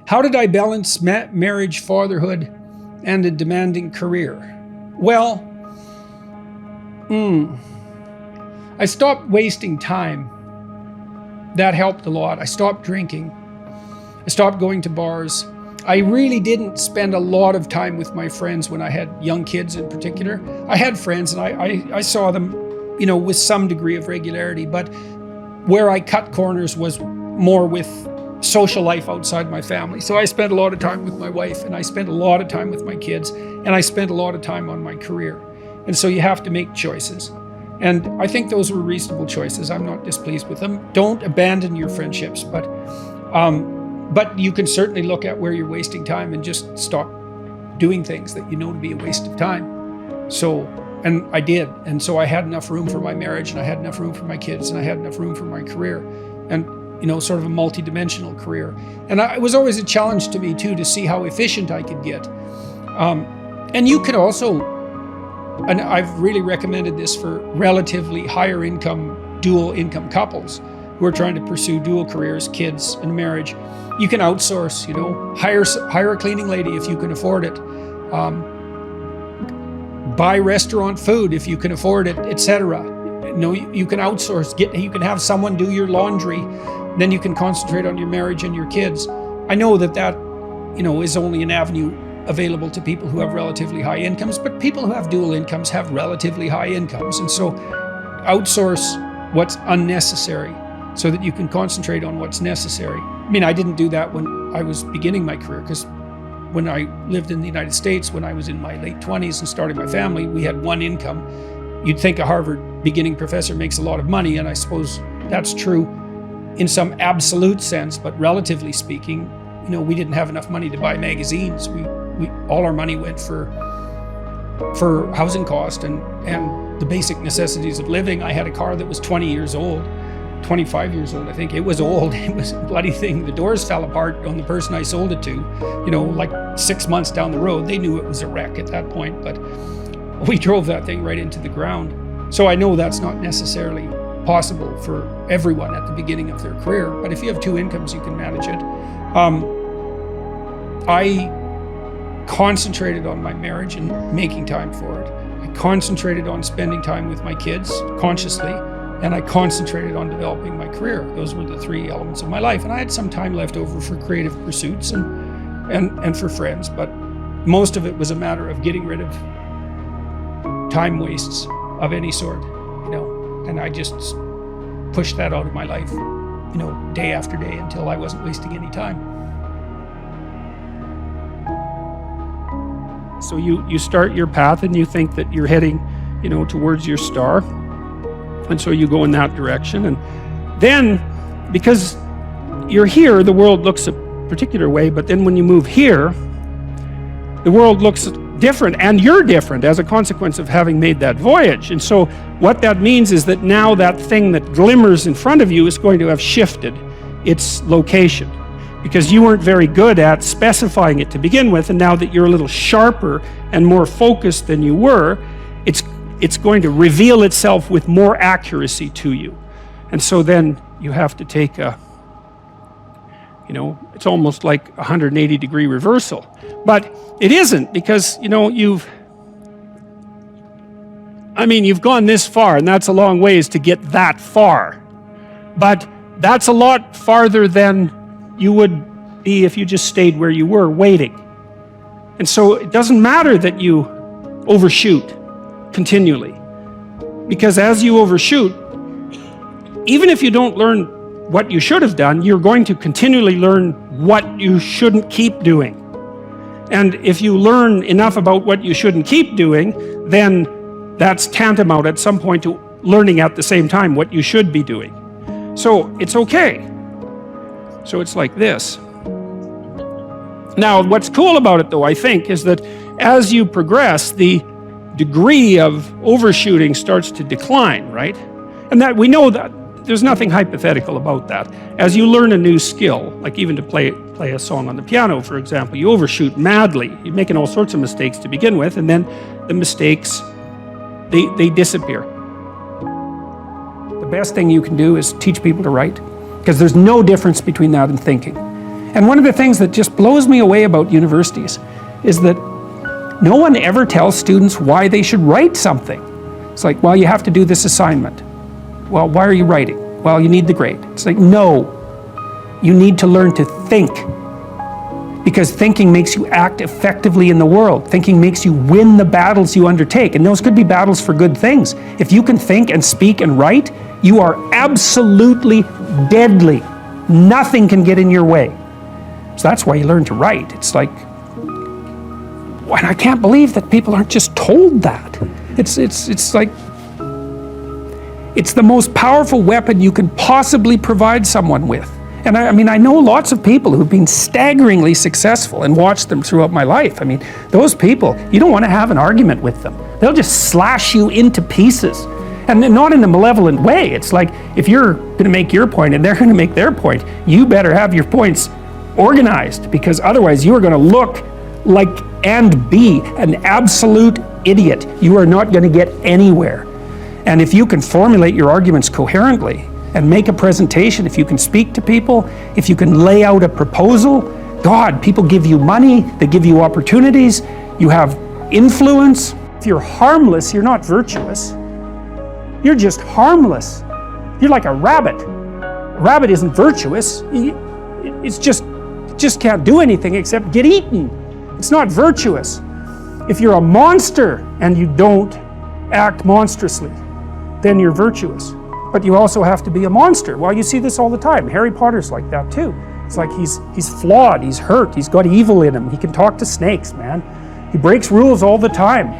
How did I balance marriage, fatherhood, and a demanding career? Well, I stopped wasting time. That helped a lot. I stopped drinking. I stopped going to bars. I really didn't spend a lot of time with my friends when I had young kids in particular. I had friends and I saw them, with some degree of regularity, but where I cut corners was more with social life outside my family. So I spent a lot of time with my wife, and I spent a lot of time with my kids, and I spent a lot of time on my career. And so you have to make choices. And I think those were reasonable choices. I'm not displeased with them. Don't abandon your friendships, but you can certainly look at where you're wasting time and just stop doing things that you know to be a waste of time. So, and I did. And so I had enough room for my marriage, and I had enough room for my kids, and I had enough room for my career, and sort of a multi-dimensional career. And it was always a challenge to me too, to see how efficient I could get. And you could also, and I've really recommended this for relatively higher income, dual income couples who are trying to pursue dual careers, kids, and marriage. You can outsource, hire a cleaning lady if you can afford it. Buy restaurant food if you can afford it, etc. You can outsource, you can have someone do your laundry, then you can concentrate on your marriage and your kids. I know that is only an avenue available to people who have relatively high incomes, but people who have dual incomes have relatively high incomes. And so outsource what's unnecessary so that you can concentrate on what's necessary. I mean, I didn't do that when I was beginning my career, because when I lived in the United States, when I was in my late 20s and starting my family, we had one income. You'd think a Harvard beginning professor makes a lot of money, and I suppose that's true in some absolute sense, but relatively speaking, we didn't have enough money to buy magazines. We all our money went for housing cost and the basic necessities of living. I had a car that was 20 years old, 25 years old, I think. It was old. It was a bloody thing. The doors fell apart on the person I sold it to, like 6 months down the road. They knew it was a wreck at that point, but we drove that thing right into the ground. So I know that's not necessarily possible for everyone at the beginning of their career, but if you have two incomes, you can manage it. I concentrated on my marriage and making time for it. I concentrated on spending time with my kids consciously, and I concentrated on developing my career. Those were the three elements of my life. And I had some time left over for creative pursuits and for friends, but most of it was a matter of getting rid of time wastes of any sort, and I just pushed that out of my life, day after day until I wasn't wasting any time. So you start your path and you think that you're heading, towards your star. And so you go in that direction. And then, because you're here, the world looks a particular way, but then when you move here, the world looks different, and you're different as a consequence of having made that voyage. And so what that means is that now that thing that glimmers in front of you is going to have shifted its location, because you weren't very good at specifying it to begin with, and now that you're a little sharper and more focused than you were, it's going to reveal itself with more accuracy to you. And so then you have to take it's almost like a 180-degree reversal. But it isn't, because, you've gone this far, and that's a long ways to get that far. But that's a lot farther than you would be if you just stayed where you were, waiting. And so it doesn't matter that you overshoot continually, because as you overshoot, even if you don't learn what you should have done, you're going to continually learn what you shouldn't keep doing. And if you learn enough about what you shouldn't keep doing, then that's tantamount at some point to learning at the same time what you should be doing. So it's okay. So it's like this. Now, what's cool about it, though, I think, is that as you progress, the degree of overshooting starts to decline, right? And that we know that there's nothing hypothetical about that. As you learn a new skill, like even to play a song on the piano, for example, you overshoot madly. You're making all sorts of mistakes to begin with, and then the mistakes, they disappear. The best thing you can do is teach people to write, because there's no difference between that and thinking. And one of the things that just blows me away about universities is that no one ever tells students why they should write something. It's like, well, you have to do this assignment. Well, why are you writing? Well, you need the grade. It's like, no, you need to learn to think. Because thinking makes you act effectively in the world. Thinking makes you win the battles you undertake. And those could be battles for good things. If you can think and speak and write, you are absolutely deadly. Nothing can get in your way. So that's why you learn to write. It's like, and I can't believe that people aren't just told that. It's like, it's the most powerful weapon you can possibly provide someone with. And I mean, I know lots of people who've been staggeringly successful and watched them throughout my life. I mean, those people, you don't want to have an argument with them. They'll just slash you into pieces. And not in a malevolent way. It's like, if you're going to make your point and they're going to make their point, you better have your points organized, because otherwise you are going to look like and be an absolute idiot. You are not going to get anywhere. And if you can formulate your arguments coherently and make a presentation, if you can speak to people, if you can lay out a proposal, God, people give you money, they give you opportunities, you have influence. If you're harmless, you're not virtuous. You're just harmless. You're like a rabbit. A rabbit isn't virtuous. It just can't do anything except get eaten. It's not virtuous. If you're a monster and you don't act monstrously, then you're virtuous. But you also have to be a monster. Well, you see this all the time. Harry Potter's like that too. It's like he's flawed, he's hurt, he's got evil in him. He can talk to snakes, man. He breaks rules all the time.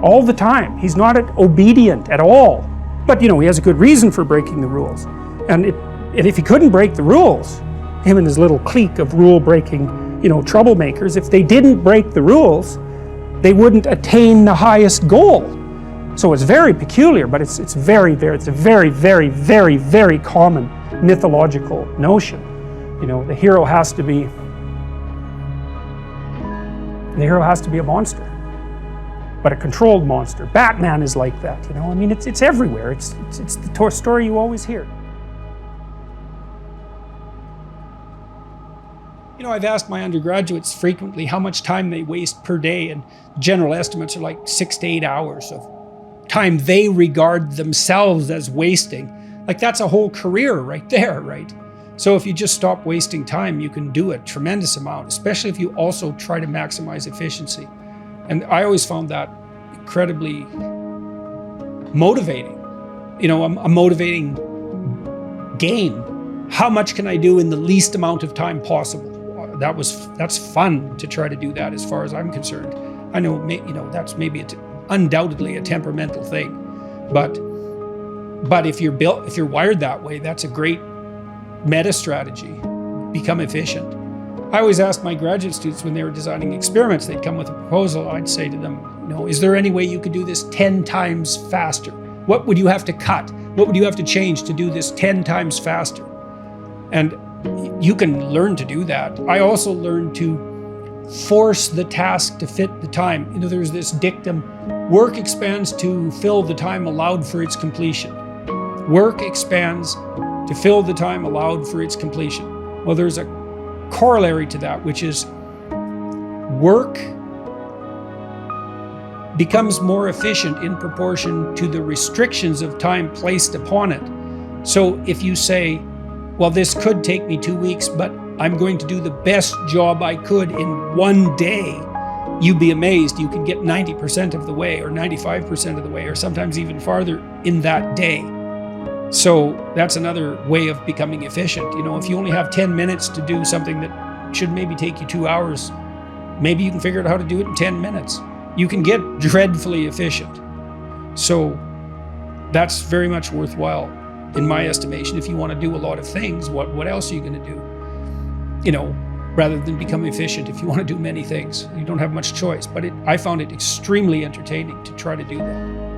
All the time. He's not obedient at all. But, you know, he has a good reason for breaking the rules. And if he couldn't break the rules, him and his little clique of rule-breaking, you know, troublemakers, if they didn't break the rules, they wouldn't attain the highest goal. So it's very peculiar, but it's a very, very common mythological notion. You know, the hero has to be a monster, but a controlled monster. Batman is like that, you know. I mean, it's everywhere. It's the story you always hear. You know, I've asked my undergraduates frequently how much time they waste per day, and general estimates are like 6 to 8 hours of time they regard themselves as wasting. Like, that's a whole career right there, right? So if you just stop wasting time, you can do a tremendous amount, especially if you also try to maximize efficiency. And I always found that incredibly motivating. You know, a motivating game. How much can I do in the least amount of time possible? That's fun to try to do that, as far as I'm concerned. I know, you know, that's maybe undoubtedly a temperamental thing, but if you're wired that way, that's a great meta strategy. Become efficient. I always asked my graduate students when they were designing experiments, they'd come with a proposal. I'd say to them, you know, is there any way you could do this 10 times faster? What would you have to cut? What would you have to change to do this 10 times faster? And you can learn to do that. I also learned to force the task to fit the time. You know, there's this dictum, work expands to fill the time allowed for its completion. Work expands to fill the time allowed for its completion. Well, there's a corollary to that, which is work becomes more efficient in proportion to the restrictions of time placed upon it. So if you say, well, this could take me 2 weeks, but I'm going to do the best job I could in 1 day, you'd be amazed. You can get 90% of the way, or 95% of the way, or sometimes even farther in that day. So that's another way of becoming efficient. You know, if you only have 10 minutes to do something that should maybe take you 2 hours, maybe you can figure out how to do it in 10 minutes. You can get dreadfully efficient. So that's very much worthwhile, in my estimation. If you want to do a lot of things, what else are you going to do? You know, rather than become efficient, if you want to do many things, you don't have much choice. But I found it extremely entertaining to try to do that.